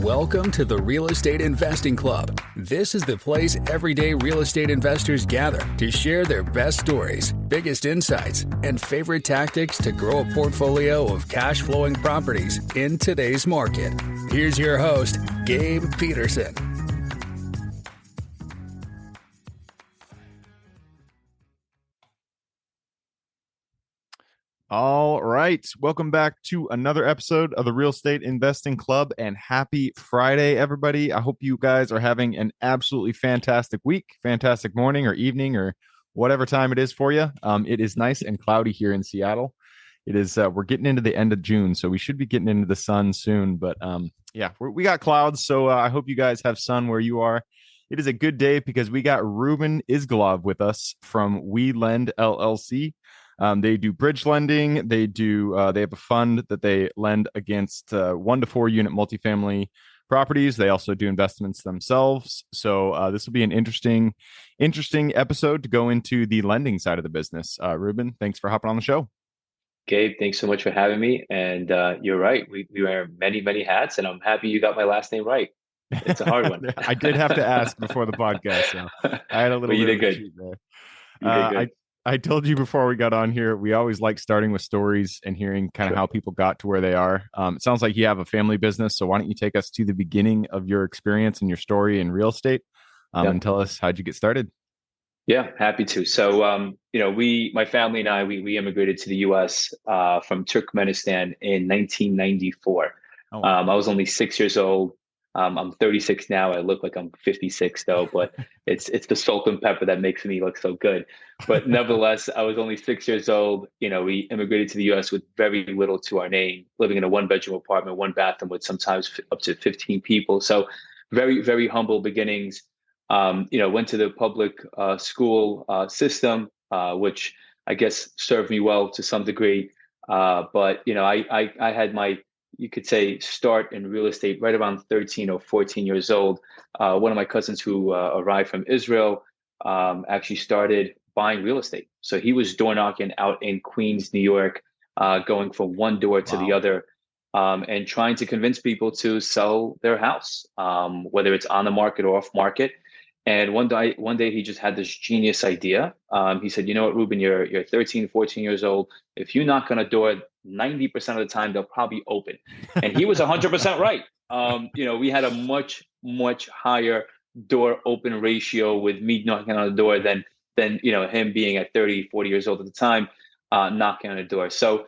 Welcome to the Real Estate Investing Club. This is the place everyday real estate investors gather to share their best stories, biggest insights, and favorite tactics to grow a portfolio of cash-flowing properties in today's market. Here's your host, Gabe Peterson. All right. Welcome back to another episode of the Real Estate Investing Club, and happy Friday, everybody. I hope you guys are having an absolutely fantastic week, fantastic morning or evening or whatever time it is for you. It is nice and cloudy here in Seattle. It is, we're getting into the end of June, so we should be getting into the sun soon. But we got clouds, so I hope you guys have sun where you are. It is a good day because we got Ruben Izgelov with us from We Lend LLC. They do bridge lending. They have a fund that they lend against 1 to 4 unit multifamily properties. They also do investments themselves. So this will be an interesting episode to go into the lending side of the business. Ruben, thanks for hopping on the show. Gabe, thanks so much for having me. And you're right. We wear many, many hats, and I'm happy you got my last name right. It's a hard one. I did have to ask before the podcast, so I had a little bit of a cheat there. You did good. I told you before we got on here, we always like starting with stories and hearing kind of how people got to where they are. It sounds like you have a family business, so why don't you take us to the beginning of your experience and your story in real estate, and tell us how'd you get started? Yeah, happy to. So, my family and I, we immigrated to the U.S. From Turkmenistan in 1994. Oh, wow. I was only 6 years old. I'm 36 now. I look like I'm 56 though, but it's the salt and pepper that makes me look so good. But nevertheless, I was only 6 years old. We immigrated to the U.S. with very little to our name, living in a 1-bedroom apartment, 1 bathroom with sometimes up to 15 people. So very, very humble beginnings. Went to the public school system, which I guess served me well to some degree. But I had my, you could say, start in real estate right around 13 or 14 years old. One of my cousins who arrived from Israel actually started buying real estate. So he was door knocking out in Queens, New York, going from one door to the other, and trying to convince people to sell their house, whether it's on the market or off market. And one day he just had this genius idea. He said, you know what, Ruben, you're 13, 14 years old. If you knock on a door, 90% of the time they'll probably open. And he was 100% right. We had a much, much higher door open ratio with me knocking on the door than him being at 30, 40 years old at the time, knocking on the door. So,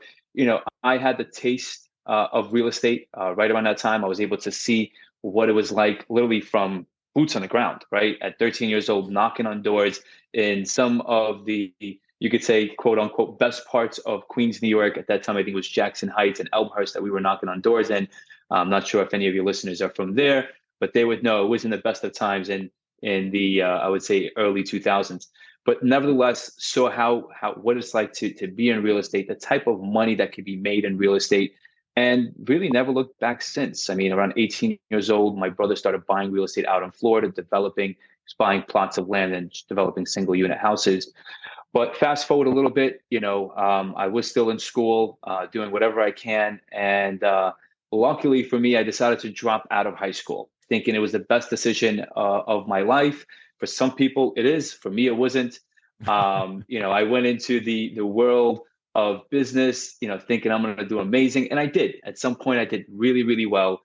I had the taste of real estate right around that time. I was able to see what it was like literally from boots on the ground, right? At 13 years old, knocking on doors in some of the, you could say, quote unquote, best parts of Queens, New York. At that time, I think it was Jackson Heights and Elmhurst that we were knocking on doors in. I'm not sure if any of your listeners are from there, but they would know it was in the best of times in the, I would say, early 2000s. But nevertheless, saw how what it's like to be in real estate, the type of money that could be made in real estate, and really never looked back since. I mean, around 18 years old, my brother started buying real estate out in Florida, buying plots of land and developing single unit houses. But fast forward a little bit, I was still in school, doing whatever I can. And luckily for me, I decided to drop out of high school, thinking it was the best decision of my life. For some people, it is. For me, it wasn't. I went into the world of business, thinking I'm going to do amazing. And I did. At some point, I did really, really well.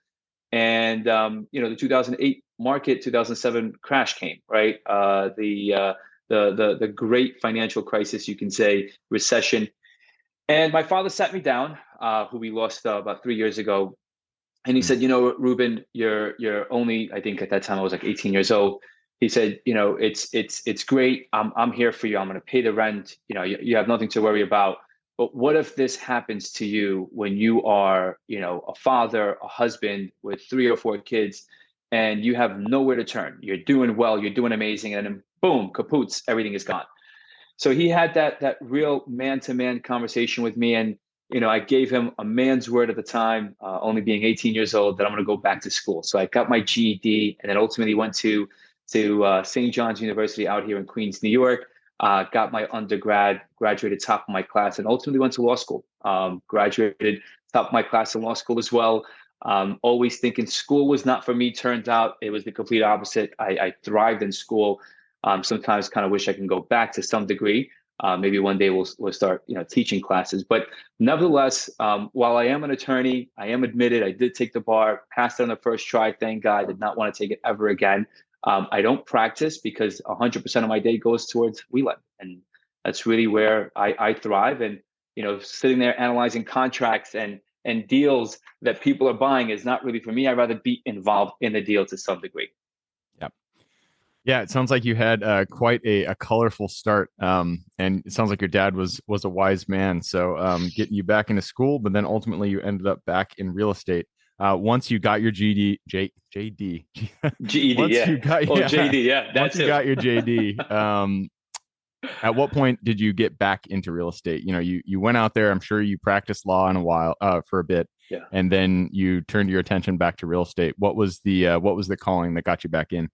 And, the 2008 market, 2007 crash came, right? The great financial crisis, you can say, recession. And my father sat me down, who we lost about 3 years ago. And he said, Ruben, you're only, I think at that time I was like 18 years old. He said, it's great. I'm here for you. I'm going to pay the rent. You have nothing to worry about. But what if this happens to you when you are, a father, a husband with 3 or 4 kids, and you have nowhere to turn? You're doing well, you're doing amazing, and then boom, kapoots, everything is gone. So he had that real man-to-man conversation with me, and I gave him a man's word at the time, only being 18 years old, that I'm going to go back to school. So I got my GED, and then ultimately went to St. John's University out here in Queens, New York. Got my undergrad, graduated top of my class, and ultimately went to law school. Graduated top of my class in law school as well. Always thinking school was not for me. Turns out it was the complete opposite. I thrived in school. Sometimes kind of wish I can go back to some degree. Maybe one day we'll start teaching classes. But nevertheless, while I am an attorney, I am admitted. I did take the bar, passed it on the first try. Thank God. I did not want to take it ever again. I don't practice because 100% of my day goes towards WeLend, and that's really where I thrive. And sitting there analyzing contracts and deals that people are buying is not really for me. I'd rather be involved in the deal to some degree. Yep. Yeah, it sounds like you had quite a colorful start, and it sounds like your dad was a wise man. So getting you back into school, but then ultimately you ended up back in real estate. Once you got your GED, JD, GED, yeah. JD, yeah. Once you got your JD, at what point did you get back into real estate? You went out there. I'm sure you practiced law in a while, for a bit, yeah, and then you turned your attention back to real estate. What was the calling that got you back in?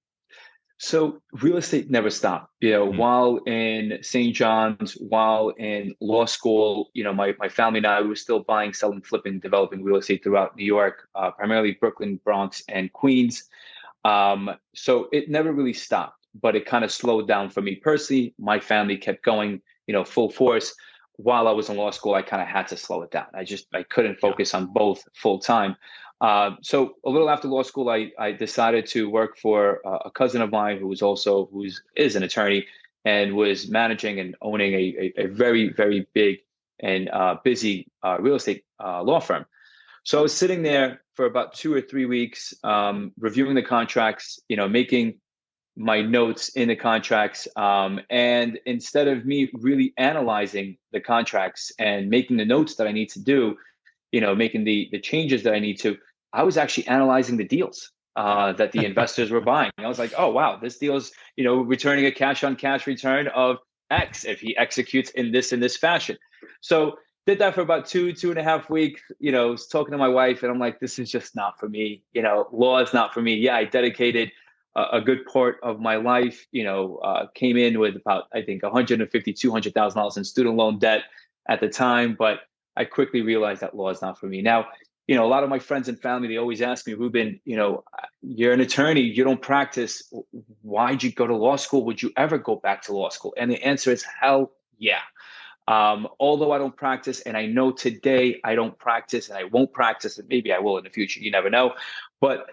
So real estate never stopped. While in St. John's, while in law school, my family and I, we were still buying, selling, flipping, developing real estate throughout New York, primarily Brooklyn, Bronx, and Queens. So it never really stopped, but it kind of slowed down for me personally. My family kept going, full force. While I was in law school, I kind of had to slow it down. I couldn't focus on both full time. So a little after law school, I decided to work for a cousin of mine who is an attorney and was managing and owning a very, very big and busy real estate law firm. So I was sitting there for about 2 or 3 weeks, reviewing the contracts, making my notes in the contracts. And instead of me really analyzing the contracts and making the notes that I need to do, making the changes that I need to, I was actually analyzing the deals that the investors were buying. I was like, oh, wow, this deal's, returning a cash on cash return of X if he executes in this fashion. So did that for about 2.5 weeks, was talking to my wife, and I'm like, this is just not for me. Law is not for me. Yeah, I dedicated a good part of my life, came in with about, I think, $150,000, $200,000 in student loan debt at the time. But I quickly realized that law is not for me. Now, a lot of my friends and family, they always ask me, Ruben, you're an attorney, you don't practice. Why'd you go to law school? Would you ever go back to law school? And the answer is hell yeah. Although I don't practice, and I know today I don't practice and I won't practice, and maybe I will in the future, you never know. But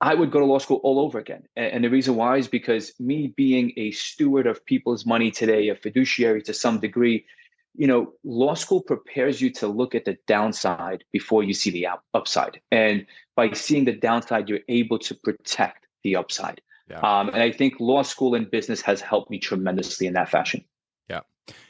I would go to law school all over again. And the reason why is because me being a steward of people's money today, a fiduciary to some degree, law school prepares you to look at the downside before you see the upside. And by seeing the downside, you're able to protect the upside. Yeah. And I think law school and business has helped me tremendously in that fashion.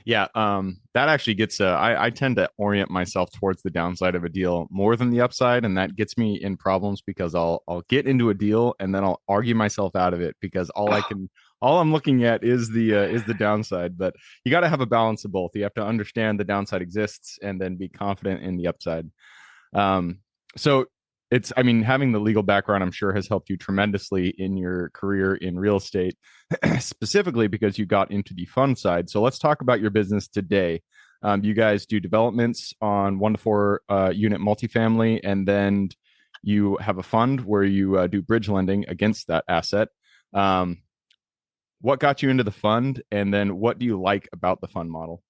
Yeah. That actually gets, I tend to orient myself towards the downside of a deal more than the upside. And that gets me in problems because I'll get into a deal and then I'll argue myself out of it because all I'm looking at is the downside. But you got to have a balance of both. You have to understand the downside exists and then be confident in the upside. So having the legal background, I'm sure, has helped you tremendously in your career in real estate, specifically because you got into the fund side. So let's talk about your business today. You guys do developments on 1 to 4 unit multifamily, and then you have a fund where you do bridge lending against that asset. What got you into the fund, and then what do you like about the fund model?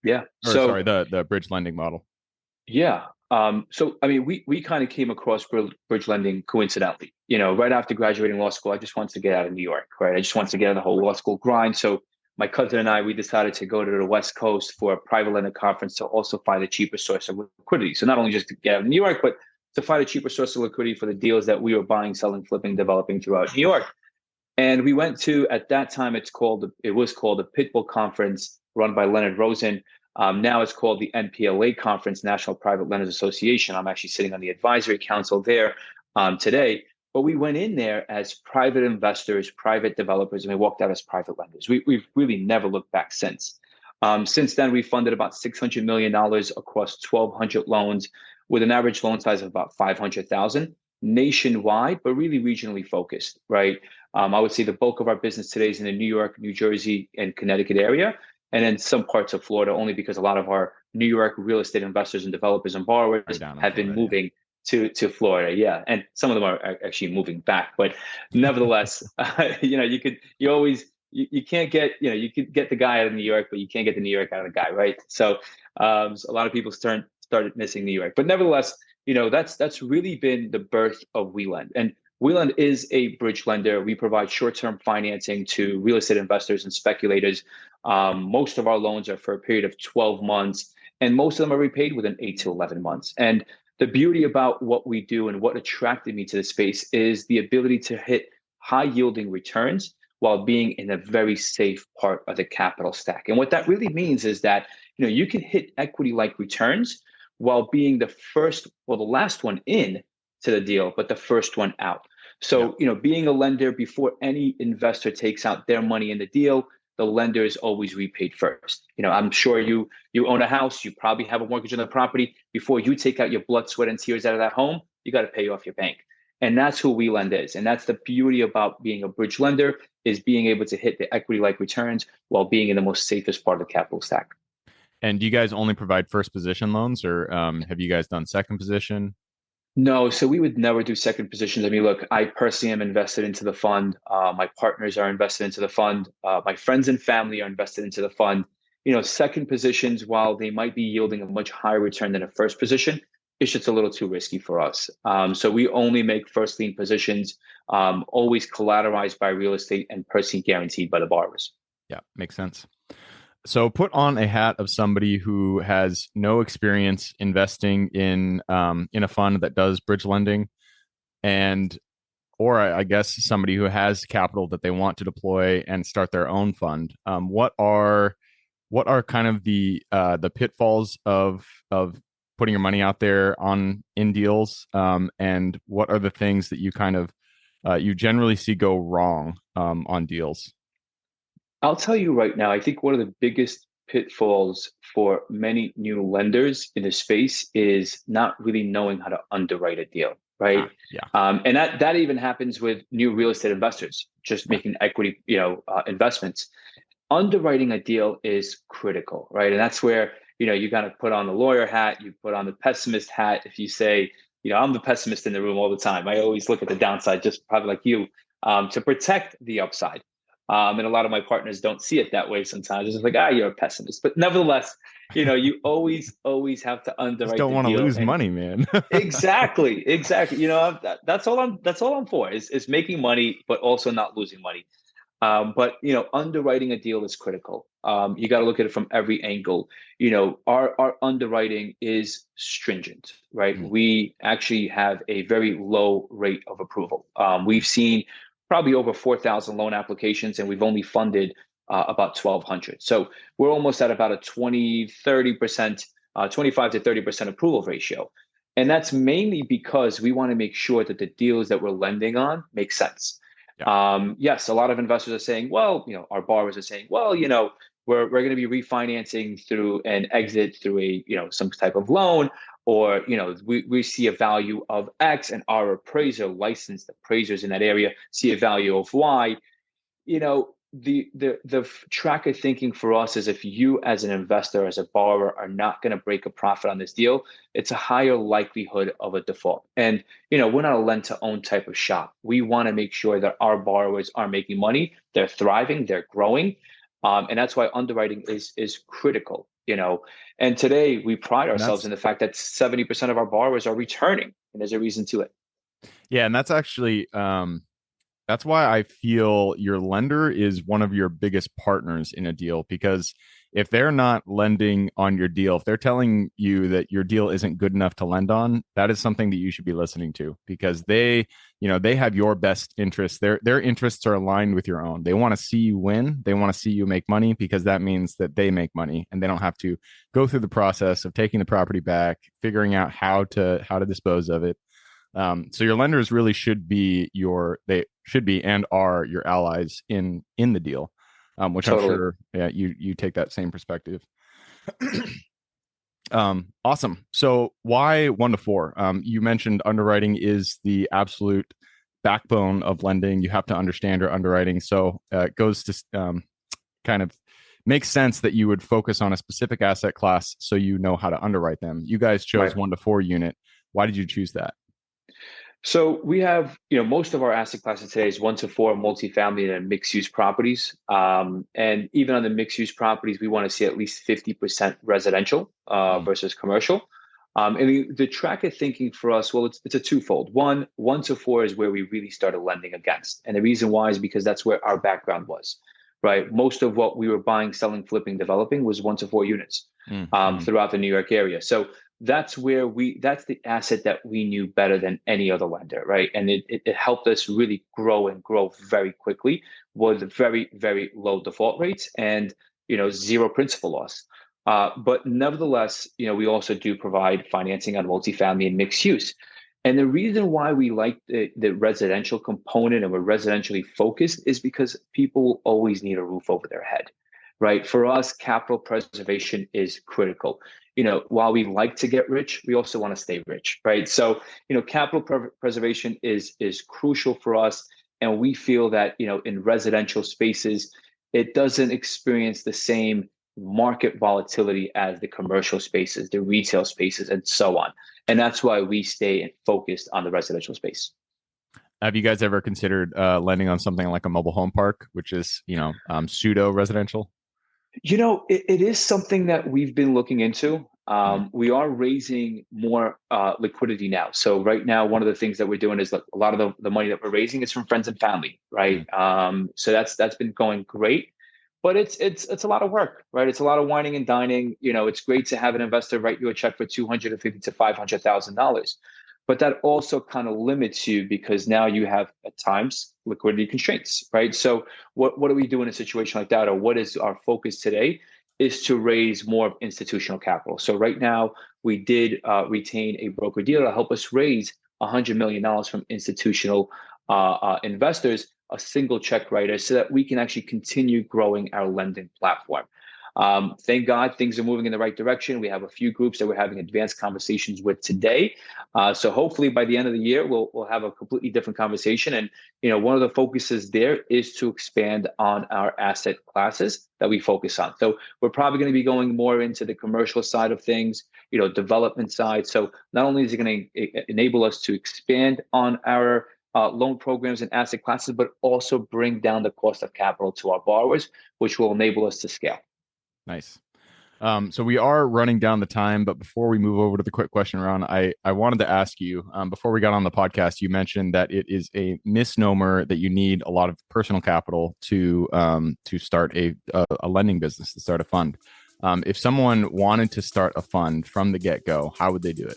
Yeah. The bridge lending model. Yeah. We kind of came across bridge lending coincidentally. Right after graduating law school, I just wanted to get out of New York, right? I just wanted to get out of the whole law school grind. So my cousin and I, we decided to go to the West Coast for a private lending conference to also find a cheaper source of liquidity. So not only just to get out of New York, but to find a cheaper source of liquidity for the deals that we were buying, selling, flipping, developing throughout New York. And we went to, at that time, it was called the Pitbull Conference, run by Leonard Rosen. Now it's called the NPLA Conference, National Private Lenders Association. I'm actually sitting on the advisory council there today. But we went in there as private investors, private developers, and we walked out as private lenders. We've really never looked back since. Since then, we funded about $600 million across 1,200 loans with an average loan size of about $500,000 nationwide, but really regionally focused, right? I would say the bulk of our business today is in the New York, New Jersey, and Connecticut area, and then some parts of Florida, only because a lot of our New York real estate investors and developers and borrowers have been moving to Florida. Yeah, and some of them are actually moving back, but nevertheless, you can't get, you could get the guy out of New York, but you can't get the New York out of the guy, right? So a lot of people started missing New York, but nevertheless, that's really been the birth of WeLend. And WeLend is a bridge lender. We provide short-term financing to real estate investors and speculators. Most of our loans are for a period of 12 months, and most of them are repaid within 8 to 11 months. And the beauty about what we do and what attracted me to the space is the ability to hit high yielding returns while being in a very safe part of the capital stack. And what that really means is that you can hit equity like returns while being the last one in to the deal, but the first one out. So, being a lender before any investor takes out their money in the deal, the lender is always repaid first. I'm sure you own a house, you probably have a mortgage on the property. Before you take out your blood, sweat, and tears out of that home, you got to pay off your bank. And that's who WeLend is. And that's the beauty about being a bridge lender, is being able to hit the equity-like returns while being in the most safest part of the capital stack. And do you guys only provide first position loans, or have you guys done second position? No, so we would never do second positions. I mean, look, I personally am invested into the fund. My partners are invested into the fund. My friends and family are invested into the fund. Second positions, while they might be yielding a much higher return than a first position, it's just a little too risky for us. So we only make first lien positions, always collateralized by real estate and personally guaranteed by the borrowers. Yeah, makes sense. So put on a hat of somebody who has no experience investing in a fund that does bridge lending, or I guess somebody who has capital that they want to deploy and start their own fund. What are kind of the pitfalls of putting your money out there in deals, and what are the things that you kind of you generally see go wrong on deals? I'll tell you right now, I think one of the biggest pitfalls for many new lenders in the space is not really knowing how to underwrite a deal, right? And that even happens with new real estate investors, just making equity, investments. Underwriting a deal is critical, right? And that's where, you got to put on the lawyer hat, you put on the pessimist hat. If you say, I'm the pessimist in the room all the time, I always look at the downside, just probably like you, to protect the upside. And a lot of my partners don't see it that way sometimes. It's just like, you're a pessimist. But nevertheless, you always have to underwrite. Just don't want to lose money, man. Exactly. That's all I'm for is making money, but also not losing money. But underwriting a deal is critical. You got to look at it from every angle. Our underwriting is stringent, right? Mm-hmm. We actually have a very low rate of approval. We've seen probably over 4,000 loan applications, and we've only funded about 1,200. So we're almost at about a 30%, 25 to 30% approval ratio. And that's mainly because we want to make sure that the deals that we're lending on make sense. Yeah. Yes, a lot of investors are saying, well, our borrowers are saying, well, we're going to be refinancing through an exit through a, some type of loan, or, we see a value of X, and our appraiser, licensed appraisers in that area, see a value of Y. The track of thinking for us is, if you as an investor, as a borrower, are not going to break a profit on this deal, it's a higher likelihood of a default. And, we're not a lend to own type of shop. We want to make sure that our borrowers are making money, they're thriving, they're growing. And that's why underwriting is critical, And today we pride ourselves in the fact that 70% of our borrowers are returning, and there's a reason to it. Yeah, and that's actually that's why I feel your lender is one of your biggest partners in a deal, because if they're not lending on your deal, if they're telling you that your deal isn't good enough to lend on, that is something that you should be listening to, because they have your best interests. Their interests are aligned with your own. They want to see you win. They want to see you make money, because that means that they make money and they don't have to go through the process of taking the property back, figuring out how to dispose of it. So your lenders really should be and are your allies in the deal, which totally. I'm sure you take that same perspective. Awesome. So why 1 to 4? You mentioned underwriting is the absolute backbone of lending. You have to understand your underwriting. So it goes to kind of makes sense that you would focus on a specific asset class so you know how to underwrite them. You guys chose right. 1 to 4 unit. Why did you choose that? So we have, most of our asset classes today is 1 to 4 multifamily and mixed use properties. And even on the mixed use properties, we want to see at least 50% residential versus commercial. And the track of thinking for us, well, it's a twofold. 1 to 4 is where we really started lending against. And the reason why is because that's where our background was, right? Most of what we were buying, selling, flipping, developing was 1 to 4 units throughout the New York area. So that's the asset that we knew better than any other lender, right? And it helped us really grow very quickly with very, very low default rates and, zero principal loss. But nevertheless, we also do provide financing on multifamily and mixed use. And the reason why we like the residential component and we're residentially focused is because people always need a roof over their head, right? For us, capital preservation is critical. While we like to get rich, we also want to stay rich, right? So, capital preservation is crucial for us. And we feel that, in residential spaces, it doesn't experience the same market volatility as the commercial spaces, the retail spaces, and so on. And that's why we stay focused on the residential space. Have you guys ever considered lending on something like a mobile home park, which is, pseudo residential? It is something that we've been looking into. We are raising more liquidity now. So right now, one of the things that we're doing is a lot of the money that we're raising is from friends and family, right? So that's been going great, but it's a lot of work, right? It's a lot of whining and dining. It's great to have an investor write you a check for $250,000 to $500,000. But that also kind of limits you because now you have at times liquidity constraints, right? So what do we do in a situation like that? Or what is our focus today is to raise more institutional capital. So right now we did retain a broker dealer to help us raise $100 million from institutional investors, a single check writer, so that we can actually continue growing our lending platform. Thank God things are moving in the right direction. We have a few groups that we're having advanced conversations with today. So hopefully by the end of the year, we'll have a completely different conversation. And, one of the focuses there is to expand on our asset classes that we focus on. So we're probably going to be going more into the commercial side of things, development side. So not only is it going to enable us to expand on our loan programs and asset classes, but also bring down the cost of capital to our borrowers, which will enable us to scale. Nice. So we are running down the time, but before we move over to the quick question round, I wanted to ask you, before we got on the podcast, you mentioned that it is a misnomer that you need a lot of personal capital to start a lending business, to start a fund. If someone wanted to start a fund from the get-go, how would they do it?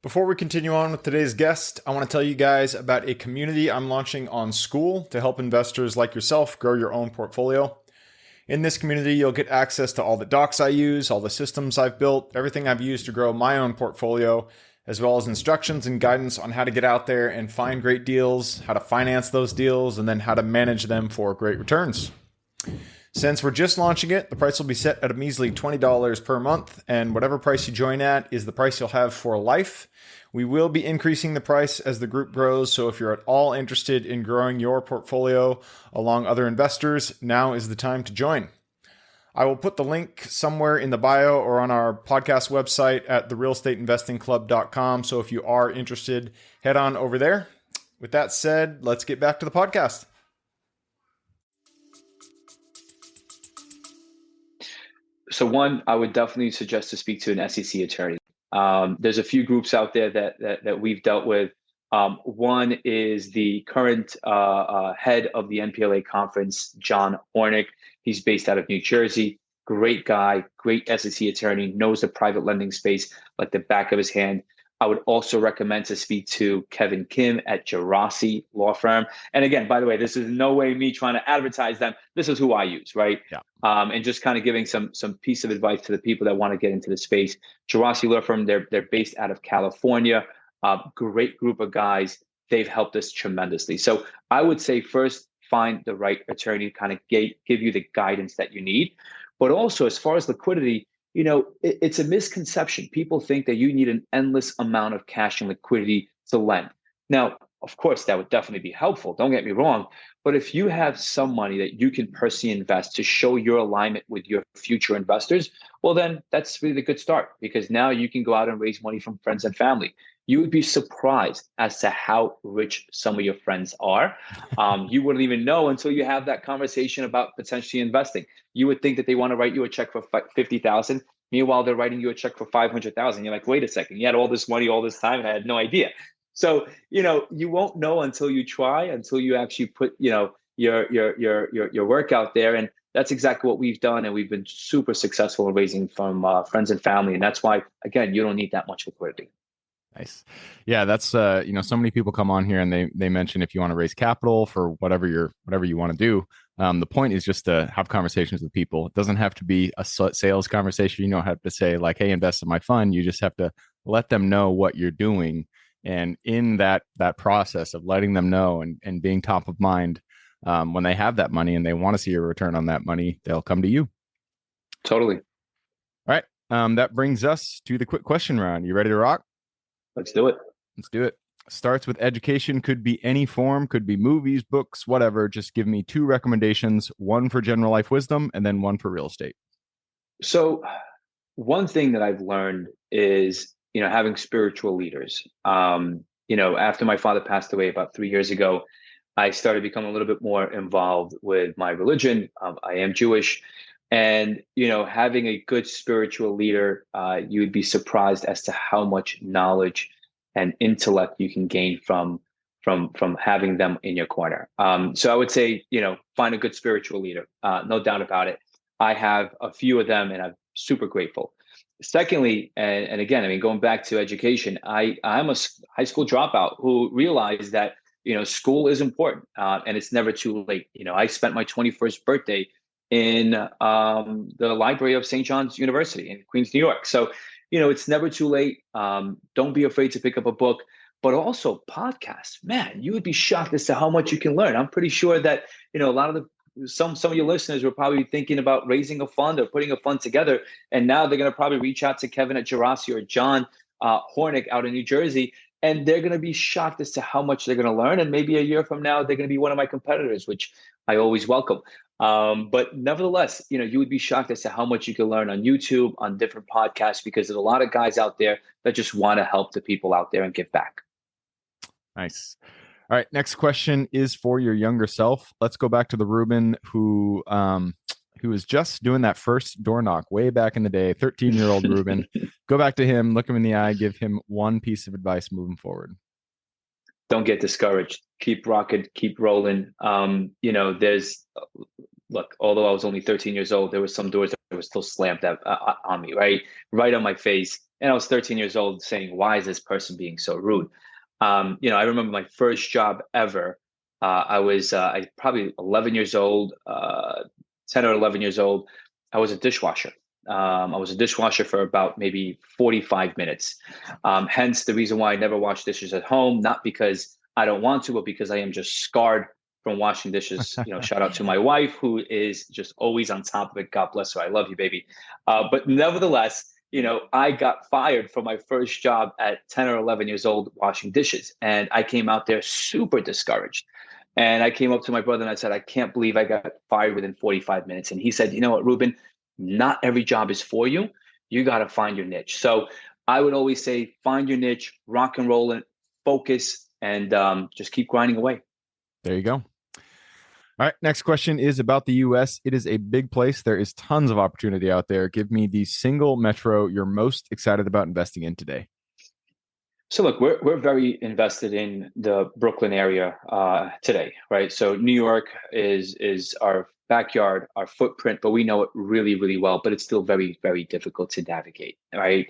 Before we continue on with today's guest, I want to tell you guys about a community I'm launching on School to help investors like yourself grow your own portfolio. In this community, you'll get access to all the docs I use, all the systems I've built, everything I've used to grow my own portfolio, as well as instructions and guidance on how to get out there and find great deals, how to finance those deals, and then how to manage them for great returns. Since we're just launching it, the price will be set at a measly $20 per month, and whatever price you join at is the price you'll have for life. We will be increasing the price as the group grows, so if you're at all interested in growing your portfolio along other investors, now is the time to join. I will put the link somewhere in the bio or on our podcast website at therealestateinvestingclub.com, so if you are interested, head on over there. With that said, let's get back to the podcast. So one, I would definitely suggest to speak to an SEC attorney. There's a few groups out there that we've dealt with. One is the current head of the NPLA conference, John Hornick. He's based out of New Jersey. Great guy, great SEC attorney, knows the private lending space like the back of his hand. I would also recommend to speak to Kevin Kim at Gerasi Law Firm. And again, by the way, this is no way me trying to advertise them. This is who I use, right? Yeah. And just kind of giving some piece of advice to the people that want to get into the space. Gerasi Law Firm, they're based out of California. Great group of guys. They've helped us tremendously. So I would say first, find the right attorney to kind of give you the guidance that you need. But also, as far as liquidity, it's a misconception. People think that you need an endless amount of cash and liquidity to lend. Now, of course, that would definitely be helpful. Don't get me wrong. But if you have some money that you can personally invest to show your alignment with your future investors, well, then that's really a good start, because now you can go out and raise money from friends and family. You would be surprised as to how rich some of your friends are. You wouldn't even know until you have that conversation about potentially investing. You would think that they want to write you a check for 50,000. Meanwhile, they're writing you a check for 500,000. You're like, wait a second, you had all this money all this time, and I had no idea. So, you won't know until you try, until you actually put, your work out there. And that's exactly what we've done. And we've been super successful in raising from friends and family. And that's why, again, you don't need that much liquidity. Nice. Yeah, that's so many people come on here and they mention if you want to raise capital for whatever you want to do. The point is just to have conversations with people. It doesn't have to be a sales conversation. You don't have to say like, hey, invest in my fund. You just have to let them know what you're doing. And in that process of letting them know and being top of mind, when they have that money and they want to see a return on that money, they'll come to you. Totally. All right. That brings us to the quick question round. You ready to rock? Let's do it. Let's do it. Starts with education. Could be any form, could be movies, books, whatever. Just give me 2 recommendations, one for general life wisdom and then one for real estate. So one thing that I've learned is, having spiritual leaders. After my father passed away about 3 years ago, I started becoming a little bit more involved with my religion. I am Jewish. And, having a good spiritual leader, you would be surprised as to how much knowledge and intellect you can gain from having them in your corner. So I would say, find a good spiritual leader. No doubt about it. I have a few of them and I'm super grateful. Secondly, and again, going back to education, I'm a high school dropout who realized that, school is important and it's never too late. I spent my 21st birthday in the library of St. John's University in Queens, New York. So, it's never too late. Don't be afraid to pick up a book, but also podcasts. Man, you would be shocked as to how much you can learn. I'm pretty sure that, a lot of some of your listeners were probably thinking about raising a fund or putting a fund together. And now they're going to probably reach out to Kevin at Gerasi or John Hornick out in New Jersey. And they're going to be shocked as to how much they're going to learn. And maybe a year from now, they're going to be one of my competitors, which I always welcome. But nevertheless, you would be shocked as to how much you can learn on YouTube, on different podcasts, because there's a lot of guys out there that just want to help the people out there and give back. Nice. All right. Next question is for your younger self. Let's go back to the Ruben who was just doing that first door knock way back in the day, 13-year-old Ruben. Go back to him, look him in the eye, give him one piece of advice moving forward. Don't get discouraged. Keep rocking, keep rolling. Look, although I was only 13 years old, there were some doors that were still slammed on me, right on my face. And I was 13 years old saying, why is this person being so rude? I remember my first job ever. I was probably 11 years old, 10 or 11 years old. I was a dishwasher. I was a dishwasher for about maybe 45 minutes. Hence the reason why I never wash dishes at home, not because I don't want to, but because I am just scarred from washing dishes. Shout out to my wife, who is just always on top of it. God bless her. I love you, baby. But nevertheless, I got fired from my first job at 10 or 11 years old washing dishes. And I came out there super discouraged. And I came up to my brother and I said, I can't believe I got fired within 45 minutes. And he said, you know what, Ruben, not every job is for you. You got to find your niche. So I would always say, find your niche, rock and roll it, focus, and just keep grinding away. There you go. All right. Next question is about the U.S. It is a big place. There is tons of opportunity out there. Give me the single metro you're most excited about investing in today. So look, we're very invested in the Brooklyn area today, right? So New York is our backyard, our footprint, but we know it really, really well. But it's still very, very difficult to navigate, right?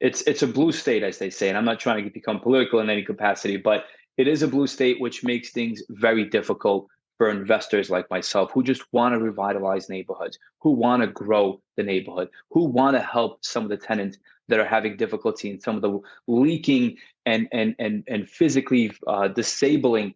It's a blue state, as they say, and I'm not trying to become political in any capacity, but it is a blue state, which makes things very difficult for investors like myself who just want to revitalize neighborhoods, who want to grow the neighborhood, who want to help some of the tenants that are having difficulty in some of the leaking and physically disabling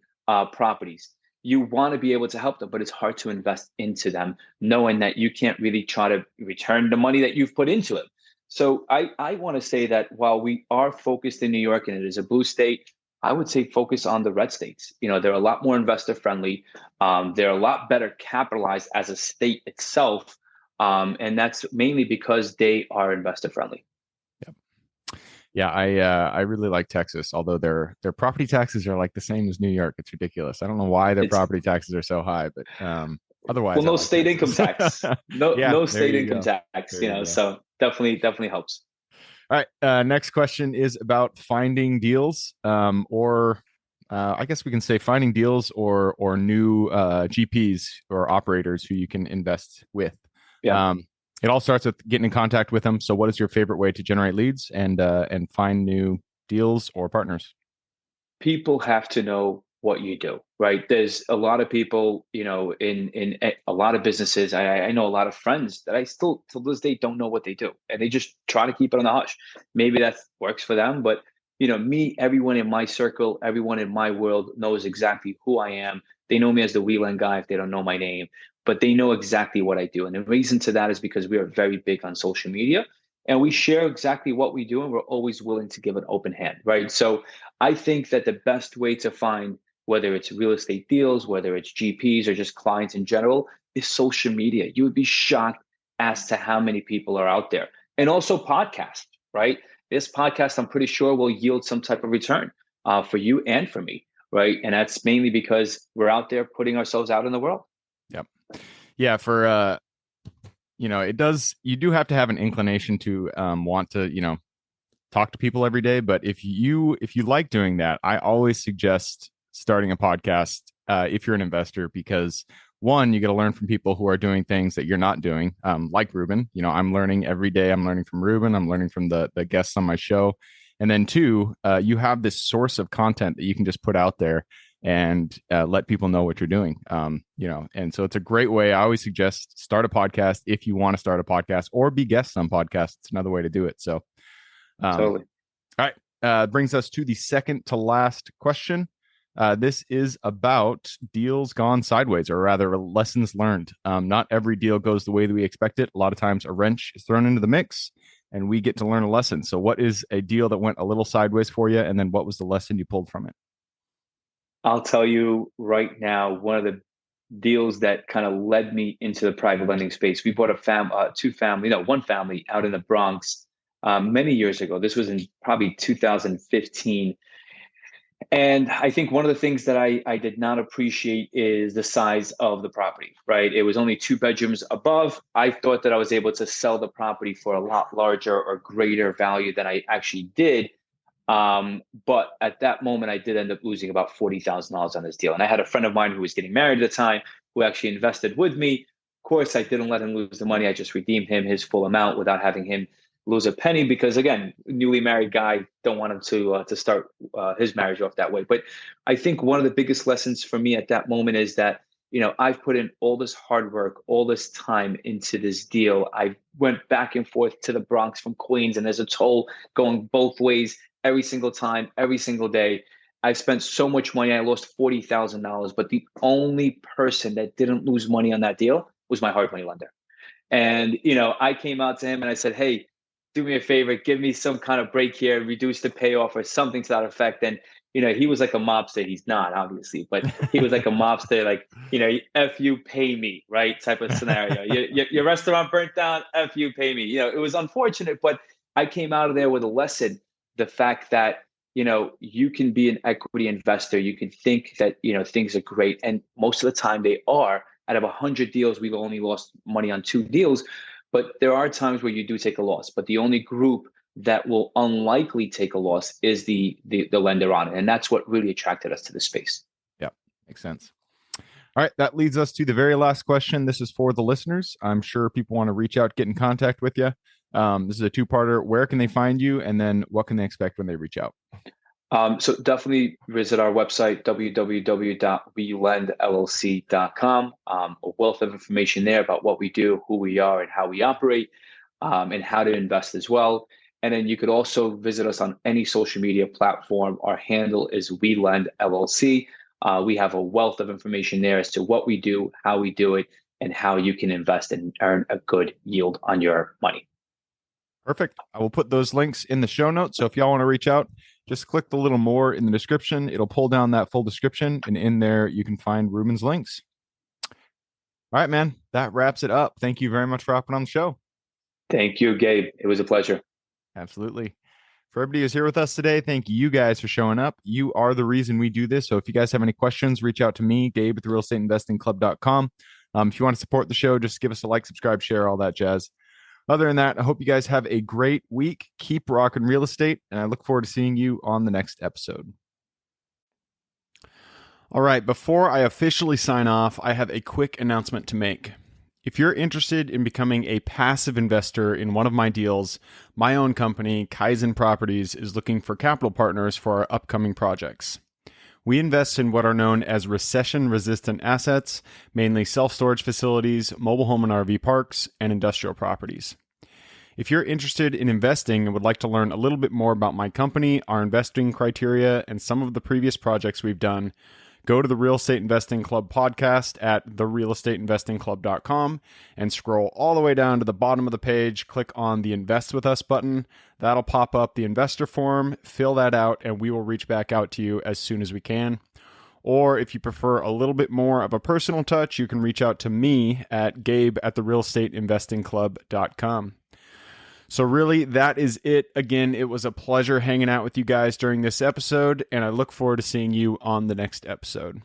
properties. You want to be able to help them, but it's hard to invest into them, knowing that you can't really try to return the money that you've put into it. So I want to say that while we are focused in New York and it is a blue state, I would say focus on the red states. They're a lot more investor friendly. They're a lot better capitalized as a state itself. And that's mainly because they are investor friendly. Yeah, I really like Texas, although their property taxes are like the same as New York. It's ridiculous. I don't know why their property taxes are so high, but otherwise, well, no I like state income Texas. tax, no Yeah, no there state you income go. tax. There you go. So definitely helps. All right. Next question is about finding deals, or I guess we can say finding deals or new GPs or operators who you can invest with. Yeah. It all starts with getting in contact with them. So, what is your favorite way to generate leads and find new deals or partners? People have to know what you do, right? There's a lot of people, in a lot of businesses. I know a lot of friends that I still to this day don't know what they do, and they just try to keep it on the hush. Maybe that works for them, but me, everyone in my circle, everyone in my world knows exactly who I am. They know me as the Wheeland guy if they don't know my name, but they know exactly what I do. And the reason to that is because we are very big on social media and we share exactly what we do, and we're always willing to give an open hand, right? So I think that the best way to find, whether it's real estate deals, whether it's GPs or just clients in general, is social media. You would be shocked as to how many people are out there. And also podcasts, right? This podcast, I'm pretty sure, will yield some type of return for you and for me, right? And that's mainly because we're out there putting ourselves out in the world. Yep. Yeah. For it does. You do have to have an inclination to want to talk to people every day. But if you like doing that, I always suggest starting a podcast if you're an investor, because one, you get to learn from people who are doing things that you're not doing, like Ruben. I'm learning every day. I'm learning from Ruben. I'm learning from the guests on my show. And then two, you have this source of content that you can just put out there and let people know what you're doing. And so it's a great way. I always suggest start a podcast if you want to start a podcast, or be guests on podcasts. It's another way to do it. So Totally. All right. Brings us to the second to last question. This is about deals gone sideways, or rather lessons learned. Not every deal goes the way that we expect it. A lot of times a wrench is thrown into the mix and we get to learn a lesson. So what is a deal that went a little sideways for you? And then what was the lesson you pulled from it? I'll tell you right now, one of the deals that kind of led me into the private lending space. We bought one family out in the Bronx many years ago. This was in probably 2015. And I think one of the things that I did not appreciate is the size of the property, right? It was only 2 bedrooms above. I thought that I was able to sell the property for a lot larger or greater value than I actually did. But at that moment, I did end up losing about $40,000 on this deal. And I had a friend of mine who was getting married at the time who actually invested with me. Of course, I didn't let him lose the money. I just redeemed him his full amount without having him lose a penny, because again, newly married guy, don't want him to start his marriage off that way. But I think one of the biggest lessons for me at that moment is that I've put in all this hard work, all this time into this deal. I went back and forth to the Bronx from Queens, and there's a toll going both ways every single time, every single day. I spent so much money. I lost $40,000, but the only person that didn't lose money on that deal was my hard money lender. And I came out to him and I said, "Hey, do me a favor, give me some kind of break here, reduce the payoff or something to that effect." And, he was like a mobster. He's not, obviously, but he was like a mobster, like, F you, pay me, right? Type of scenario. Your restaurant burnt down, F you, pay me. It was unfortunate, but I came out of there with a lesson. The fact that, you can be an equity investor. You can think that, things are great. And most of the time they are. Out of 100 deals, we've only lost money on 2 deals. But there are times where you do take a loss. But the only group that will unlikely take a loss is the lender on it. And that's what really attracted us to the space. Yeah, makes sense. All right, that leads us to the very last question. This is for the listeners. I'm sure people want to reach out, get in contact with you. This is a 2-parter. Where can they find you? And then what can they expect when they reach out? So definitely visit our website, www.welendllc.com. A wealth of information there about what we do, who we are, and how we operate, and how to invest as well. And then you could also visit us on any social media platform. Our handle is WeLendLLC. We have a wealth of information there as to what we do, how we do it, and how you can invest and earn a good yield on your money. Perfect. I will put those links in the show notes. So if y'all want to reach out just click the little more in the description. It'll pull down that full description, and in there you can find Ruben's links. All right, man, that wraps it up. Thank you very much for hopping on the show. Thank you, Gabe. It was a pleasure. Absolutely. For everybody who's here with us today, thank you guys for showing up. You are the reason we do this. So if you guys have any questions, reach out to me, Gabe at therealestateinvestingclub.com. If you want to support the show, just give us a like, subscribe, share, all that jazz. Other than that, I hope you guys have a great week. Keep rocking real estate, and I look forward to seeing you on the next episode. All right, before I officially sign off, I have a quick announcement to make. If you're interested in becoming a passive investor in one of my deals, my own company, Kaizen Properties, is looking for capital partners for our upcoming projects. We invest in what are known as recession-resistant assets, mainly self-storage facilities, mobile home and RV parks, and industrial properties. If you're interested in investing and would like to learn a little bit more about my company, our investing criteria, and some of the previous projects we've done, go to the Real Estate Investing Club podcast at therealestateinvestingclub.com and scroll all the way down to the bottom of the page. Click on the Invest With Us button. That'll pop up the investor form. Fill that out, and we will reach back out to you as soon as we can. Or if you prefer a little bit more of a personal touch, you can reach out to me at Gabe at therealestateinvestingclub.com. So really, that is it. Again, it was a pleasure hanging out with you guys during this episode, and I look forward to seeing you on the next episode.